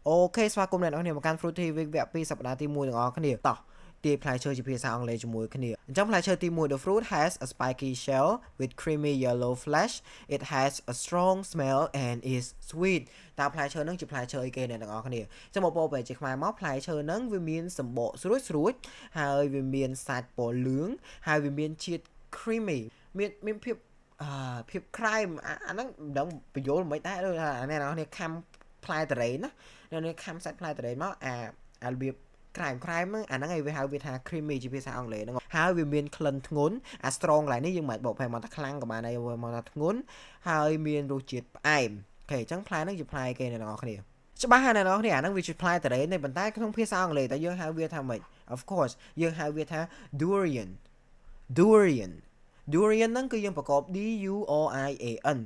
Ok ស្វាគមន៍អ្នកនរគ្នាមកកាន់ Fruity Week វគ្គ2សប្តាហ៍ទី1ទាំងអស់គ្នាតោះទាយផ្លែឈើជាភាសាអង់គ្លេសជាមួយគ្នាអញ្ចឹងផ្លែឈើទី1 The fruit has a spiky shell with creamy yellow flesh it has a strong smell and is sweet តើផ្លែឈើហ្នឹងជាផ្លែឈើអីគេអ្នកទាំងអស់គ្នាចឹងមកពោលបែរជាខ្មែរមកផ្លែឈើហ្នឹងវាមានសម្បកស្រួចហើយវាមានសាច់ពណ៌លឿងហើយវាមានជាតិ creamy មានភាពក្រែមអាហ្នឹងមិនដឹងបញ្យល់មិនដែរដូចថាអ្នកនរគ្នាខាំផ្លែតរ៉េនណានៅខាំសាច់ផ្លែតរ៉េនមកអារបៀបក្រែមហ្នឹងអាហ្នឹងឯងវាហៅវាថា creamy ជាភាសាអង់គ្លេសហ្នឹងហើយវាមានក្លិនធ្ងន់អា strong កន្លែងនេះយើងមិនបកប្រែមកថាខ្លាំងក៏បានដែរមកថាធ្ងន់ហើយមានរសជាតិផ្អែមអូខេអញ្ចឹងផ្លែហ្នឹងជាផ្លែគេអ្នកនរគ្នាច្បាស់ហើយអ្នកនរគ្នាអាហ្នឹងវាជាផ្លែតរ៉េនទេប៉ុន្តែក្នុងភាសាអង់គ្លេសតែយើងហៅវាថាម៉េច of course យើងហៅវាថា durian durian ហ្នឹងគឺយើងប្រកប D U R I A N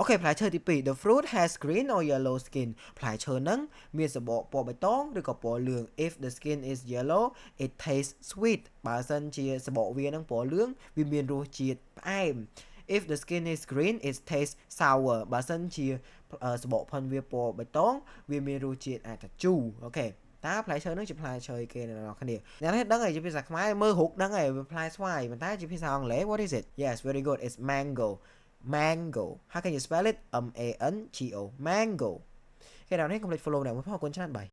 អូខេផ្លែឈើទី2 The fruit has green or yellow skin ផ្លែឈើហ្នឹងមានសម្បកពណ៌បៃតងឬក៏ពណ៌លឿង If the skin is yellow it tastes sweet បើសិនជាសម្បកវាហ្នឹងពណ៌លឿងវាមានរសជាតិផ្អែម If the skin is green it tastes sour បើសិនជាសម្បកផុនវាពណ៌បៃតងវាមានរសជាតិអាចថាជូរអូខេតើផ្លែឈើហ្នឹងជាផ្លែឈើគេអ្នកនរគ្នាអ្នកនេះដឹងហើយជាភាសាខ្មែរមើលរូបដឹងហើយវាផ្លែស្វាយប៉ុន្តែជាភាសាអង់គ្លេស What is it Yes very good it's mango how can you spell it MANGO mango គេដល់នេះកុំភ្លេច follow អ្នកមួយផងអរគុណច្រើនបាយ